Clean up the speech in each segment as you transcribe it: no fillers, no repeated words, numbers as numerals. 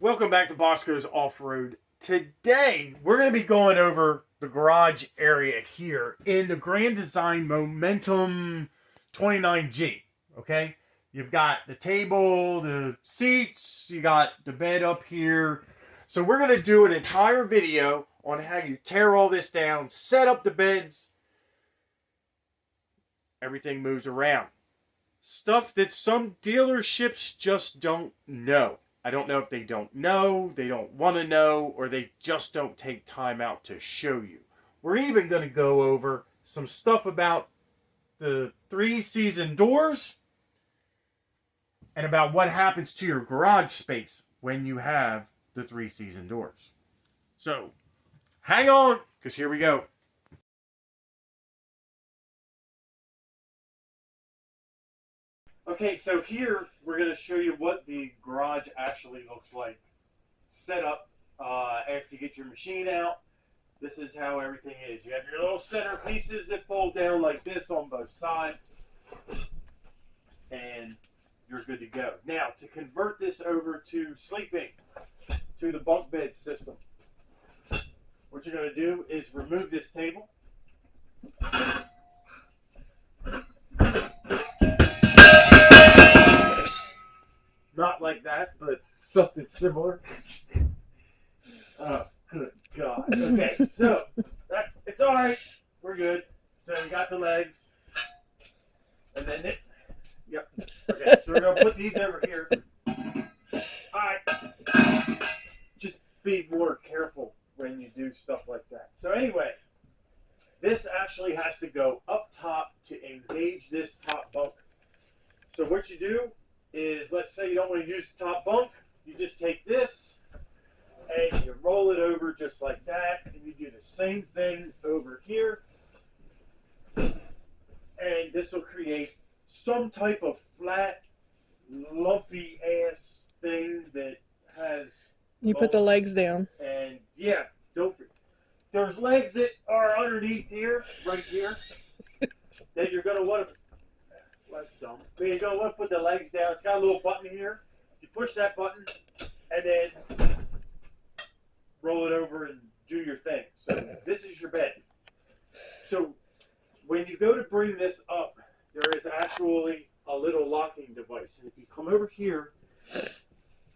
Welcome back to Bosco's Off-Road. Today, we're going to be going over the garage area here in the Grand Design Momentum 29G. Okay? You've got the table, the seats, you got the bed up here. So we're going to do an entire video on how you tear all this down, set up the beds. Everything moves around. Stuff that some dealerships just don't know. I don't know if they don't know, they don't want to know, or they just don't take time out to show you. We're even going to go over some stuff about the 3-season doors and about what happens to your garage space when you have the 3-season doors. So, hang on, because here we go. Okay, so here we're going to show you what the garage actually looks like set up after you get your machine out. This is how everything is. You have your little center pieces that fold down like this on both sides, and you're good to go. Now, to convert this over to sleeping, to the bunk bed system, what you're going to do is remove this table. Not like that, but something similar. Oh, good God. Okay, so it's all right. We're good. So we got the legs, and then yep. Okay, so we're gonna put these over here. All right. Just be more careful when you do stuff like that. So anyway, this actually has to go up top to engage this top bunk. So what you do is, let's say you don't want to use the top bunk, you just take this and you roll it over just like that, and you do the same thing over here, and this will create some type of flat, lumpy ass thing that has you put the legs down. And yeah, there's legs that are underneath here, right here, that you're going to want to. That's dumb. But you're going to want to put the legs down. It's got a little button here. You push that button and then roll it over and do your thing. So this is your bed. So when you go to bring this up, there is actually a little locking device. And if you come over here,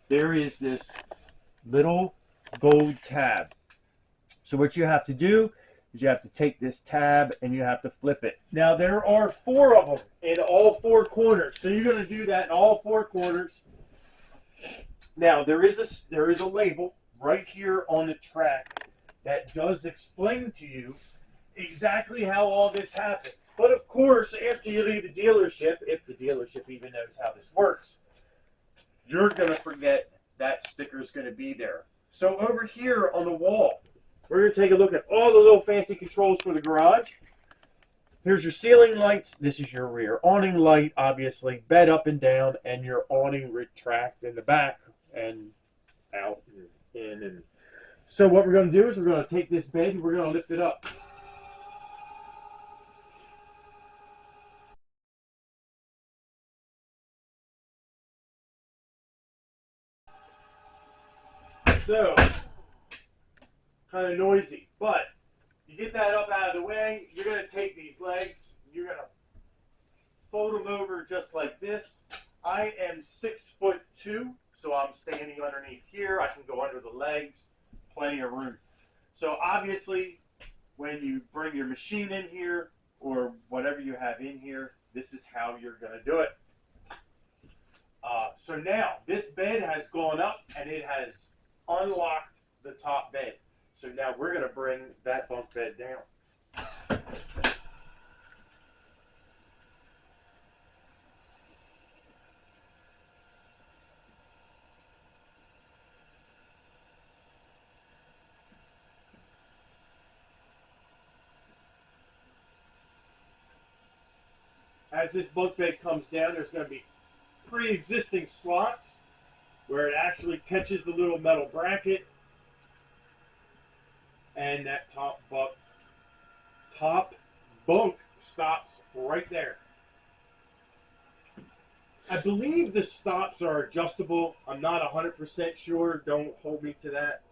there is this little gold tab. So what you have to do is you have to take this tab and you have to flip it. Now there are 4 of them in all 4 corners. So you're going to do that in all 4 corners. Now there is a label right here on the track that does explain to you exactly how all this happens. But of course, after you leave the dealership, if the dealership even knows how this works, you're going to forget that sticker is going to be there. So over here on the wall, we're going to take a look at all the little fancy controls for the garage. Here's your ceiling lights. This is your rear awning light, obviously. Bed up and down, and your awning retract in the back and out and in. And so what we're going to do is we're going to take this bed and we're going to lift it up. So, kind of noisy, but you get that up out of the way, you're going to take these legs, you're going to fold them over just like this. I am 6'2", so I'm standing underneath here. I can go under the legs, plenty of room. So obviously, when you bring your machine in here, or whatever you have in here, this is how you're going to do it. So now, this bed has gone up, and it has unlocked the top bed. So now we're going to bring that bunk bed down. As this bunk bed comes down, there's going to be pre-existing slots where it actually catches the little metal bracket, and that top bunk stops right there. I believe the stops are adjustable. I'm not 100% sure. Don't hold me to that.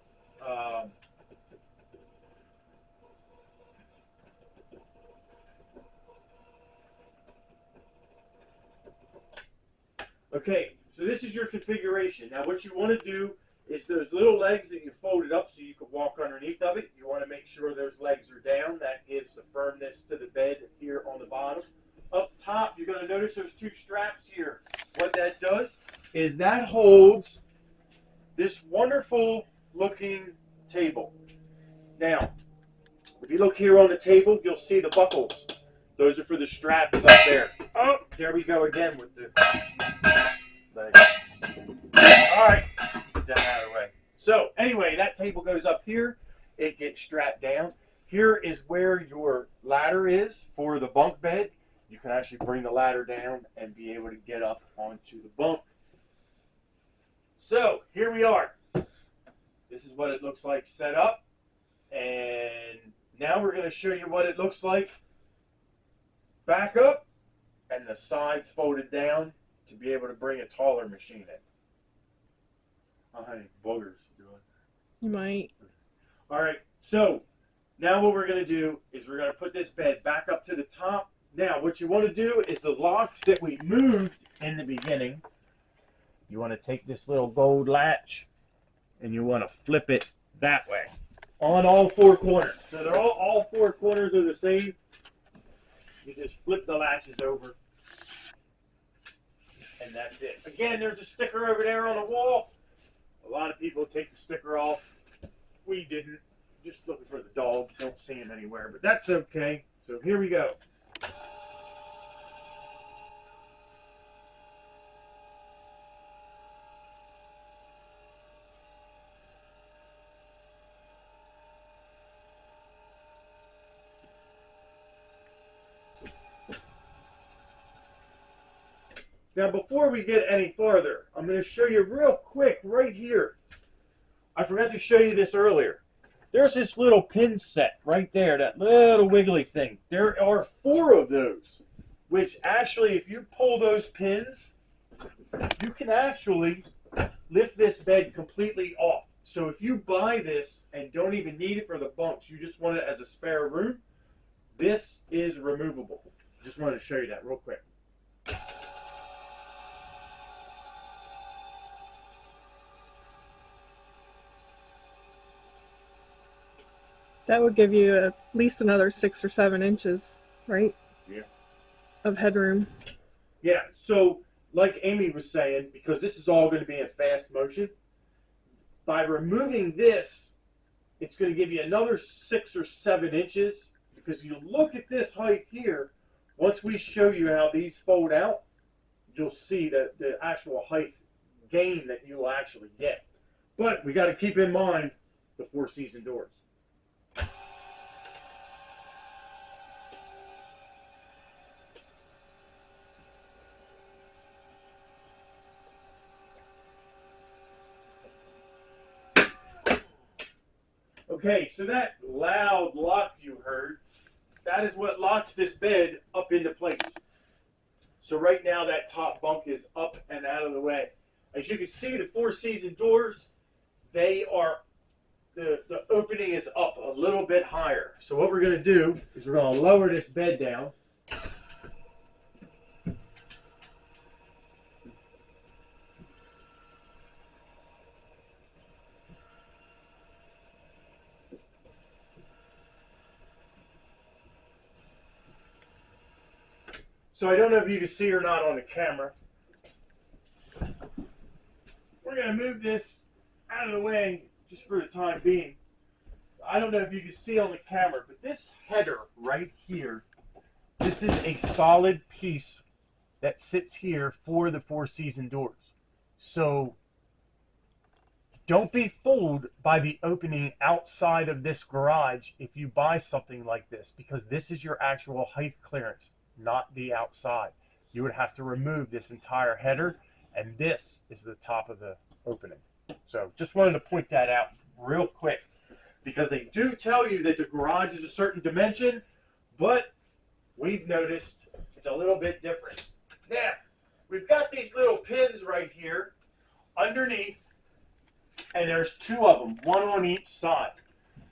Okay, so this is your configuration. Now what you want to do is those little legs that you folded up so you can walk underneath of it, you want to make sure those legs are down. That gives the firmness to the bed here on the bottom. Up top, you're going to notice there's two straps here. What that does is that holds this wonderful looking table. Now, if you look here on the table, you'll see the buckles. Those are for the straps up there. Oh, there we go again with the legs. All right, get that out of the way. So anyway, that table goes up here. It gets strapped down. Here is where your ladder is for the bunk bed. You can actually bring the ladder down and be able to get up onto the bunk. So here we are. This is what it looks like set up. And now we're going to show you what it looks like back up and the sides folded down to be able to bring a taller machine in. I don't have any boogers doing. You might. All right, so now what we're going to do is we're going to put this bed back up to the top. Now what you want to do is the locks that we moved in the beginning, you want to take this little gold latch and you want to flip it that way on all four corners. So they're all four corners are the same. You just flip the latches over and that's it. Again, there's a sticker over there on the wall. A lot of people take the sticker off. We didn't. Just looking for the dog. Don't see him anywhere, but that's okay. So here we go. Now, before we get any farther, I'm going to show you real quick right here. I forgot to show you this earlier. There's this little pin set right there, that little wiggly thing. There are 4 of those, which actually, if you pull those pins, you can actually lift this bed completely off. So if you buy this and don't even need it for the bunks, you just want it as a spare room, this is removable. Just wanted to show you that real quick. That would give you at least another 6 or 7 inches, right? Yeah. Of headroom. Yeah, so like Amy was saying, because this is all going to be in fast motion, by removing this, it's going to give you another 6 or 7 inches, because you look at this height here, once we show you how these fold out, you'll see the actual height gain that you will actually get. But we got to keep in mind the 4-season doors. Okay, so that loud lock you heard, that is what locks this bed up into place. So right now that top bunk is up and out of the way. As you can see, the 4-season doors, they are, the opening is up a little bit higher. So what we're going to do is we're going to lower this bed down. So I don't know if you can see or not on the camera. We're going to move this out of the way just for the time being. I don't know if you can see on the camera, but this header right here, this is a solid piece that sits here for the 4-season doors. So don't be fooled by the opening outside of this garage if you buy something like this, because this is your actual height clearance, not the outside. You would have to remove this entire header, and this is the top of the opening. So just wanted to point that out real quick, because they do tell you that the garage is a certain dimension, but we've noticed it's a little bit different. Now, we've got these little pins right here underneath, and there's two of them, one on each side.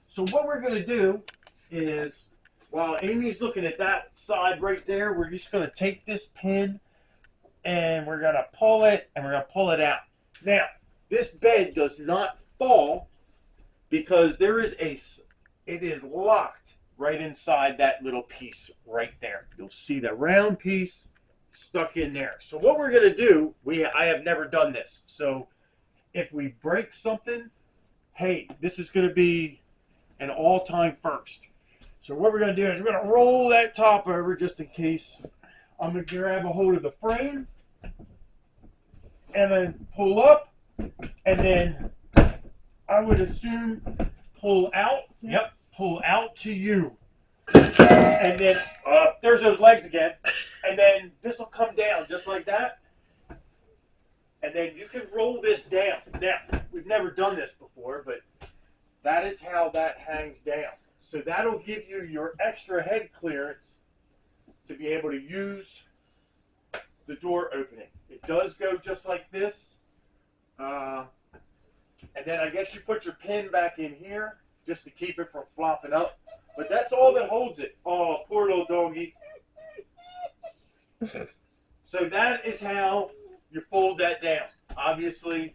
So what we're going to do is, while Amy's looking at that side right there, we're just going to take this pin and we're going to pull it and we're going to pull it out. Now, this bed does not fall because it is locked right inside that little piece right there. You'll see the round piece stuck in there. So what we're going to do, I have never done this. So if we break something, hey, this is going to be an all-time first. So what we're going to do is we're going to roll that top over just in case. I'm going to grab a hold of the frame and then pull up, and then I would assume pull out. Yep, pull out to you. And then up, there's those legs again. And then this will come down just like that. And then you can roll this down. Now, we've never done this before, but that is how that hangs down. So that'll give you your extra head clearance to be able to use the door opening. It does go just like this. And then I guess you put your pin back in here just to keep it from flopping up. But that's all that holds it. Oh, poor little doggy. So that is how you fold that down. Obviously,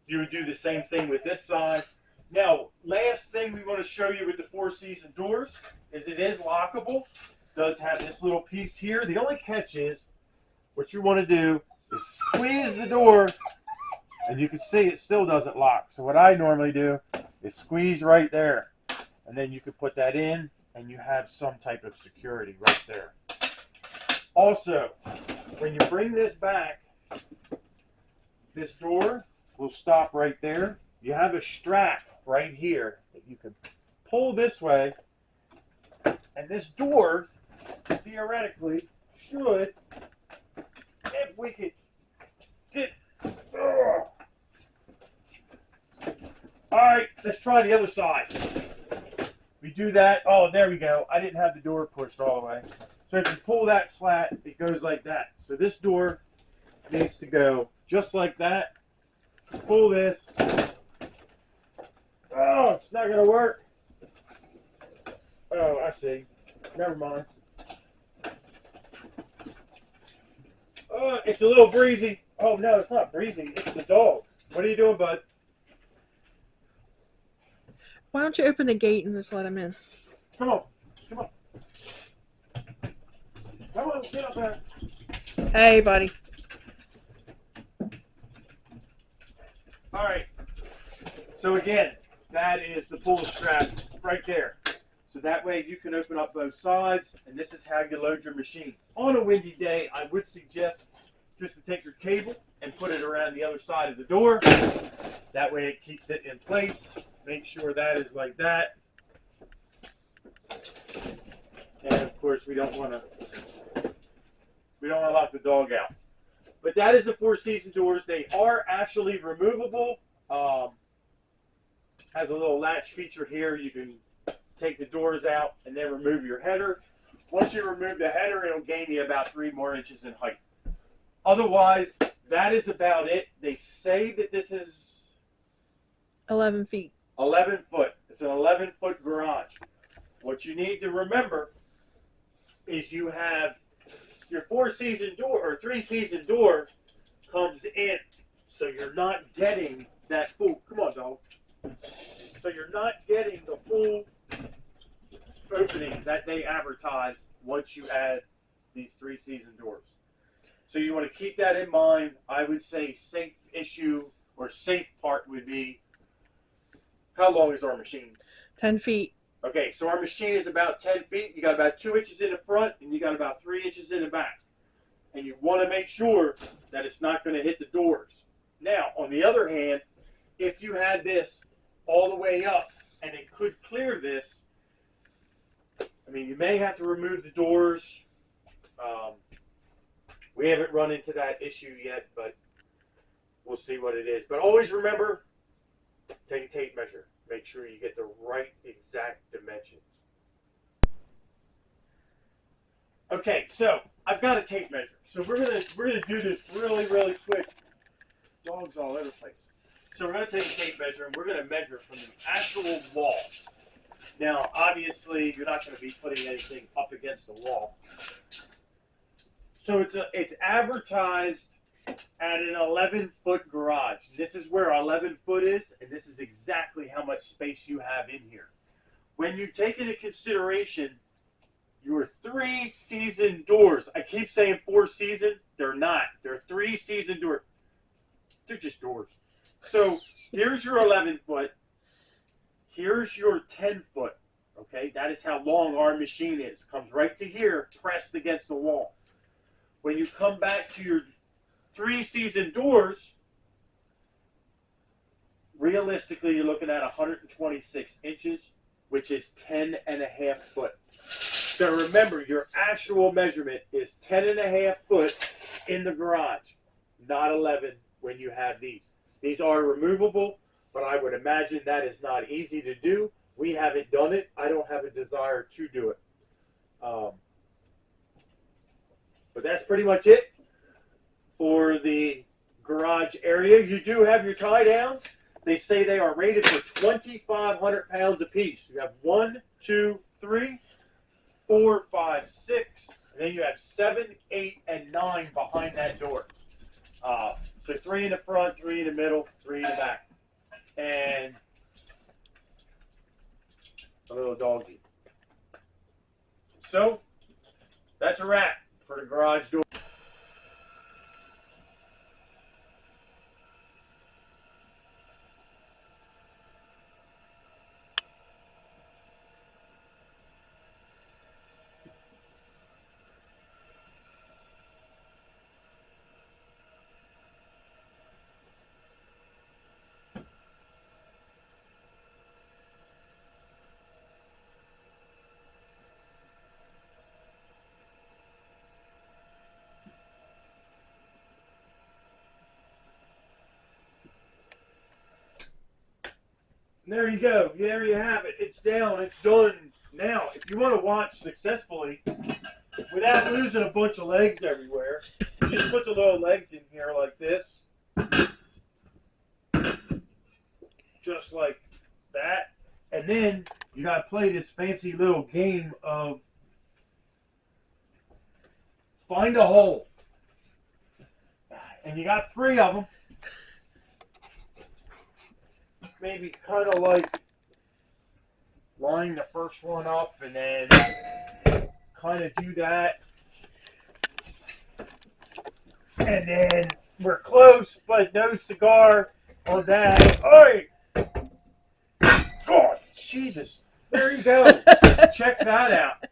you would do the same thing with this side. Now, last thing we want to show you with the four-season doors is it is lockable. It does have this little piece here. The only catch is what you want to do is squeeze the door, and you can see it still doesn't lock. So what I normally do is squeeze right there, and then you can put that in, and you have some type of security right there. Also, when you bring this back, this door will stop right there. You have a strap right here that you can pull this way, and this door theoretically should, if we could get, Alright, let's try the other side. We do that, oh there we go, I didn't have the door pushed all the way. So if you pull that slat, it goes like that. So this door needs to go just like that. Pull this. Oh, it's not going to work. Oh, I see. Never mind. Oh, it's a little breezy. Oh, no, it's not breezy. It's the dog. What are you doing, bud? Why don't you open the gate and just let him in? Come on. Come on. Come on, get up there. Hey, buddy. All right. So again, that is the pull strap right there. So that way you can open up both sides, and this is how you load your machine. On a windy day, I would suggest just to take your cable and put it around the other side of the door. That way it keeps it in place. Make sure that is like that. And of course, we don't want to lock the dog out. But that is the four-season doors. They are actually removable. Has a little latch feature here. You can take the doors out and then remove your header. Once you remove the header, it'll gain you about 3 more inches in height. Otherwise, that is about it. They say that this is 11 feet. 11 foot. It's an 11-foot garage. What you need to remember is you have your four-season door or three-season door comes in, so you're not getting that full. Come on, dog. So you're not getting the full opening that they advertise once you add these three-season doors. So you want to keep that in mind. I would say safe issue or safe part would be, how long is our machine? 10 feet. Okay, so our machine is about 10 feet. You got about 2 inches in the front, and you got about 3 inches in the back. And you want to make sure that it's not going to hit the doors. Now, on the other hand, if you had this all the way up, and it could clear this, I mean, you may have to remove the doors. We haven't run into that issue yet, but we'll see what it is. But always remember, take a tape measure. Make sure you get the right exact dimensions. Okay, so I've got a tape measure. So we're gonna do this really, really quick. Dogs all over the place. So we're gonna take a tape measure and we're gonna measure from the actual wall. Now, obviously, you're not gonna be putting anything up against the wall. So it's advertised at an 11-foot garage. This is where 11 foot is, and this is exactly how much space you have in here. When you take into consideration your 3-season doors, I keep saying 4-season, they're not. They're 3-season doors. They're just doors. So here's your 11 foot. Here's your 10 foot. Okay, that is how long our machine is. Comes right to here, pressed against the wall. When you come back to your 3-season doors, realistically, you're looking at 126 inches, which is 10.5 foot. So remember, your actual measurement is 10.5 foot in the garage, not 11 when you have these. These are removable, but I would imagine that is not easy to do. We haven't done it. I don't have a desire to do it. But that's pretty much it for the garage area. You do have your tie downs. They say they are rated for 2,500 pounds apiece. You have 1, 2, 3, 4, 5, 6, and then you have 7, 8, and 9 behind that door. So 3 in the front, 3 in the middle, 3 in the back, and a little doggy. So that's a wrap for the garage door. There you go. There you have it. It's down. It's done. Now, if you want to watch successfully without losing a bunch of legs everywhere, you just put the little legs in here like this. Just like that. And then you got to play this fancy little game of find a hole. And you got 3 of them. Maybe kind of like line the first one up and then kind of do that. And then we're close, but no cigar on that. Oi! God, Jesus. There you go. Check that out.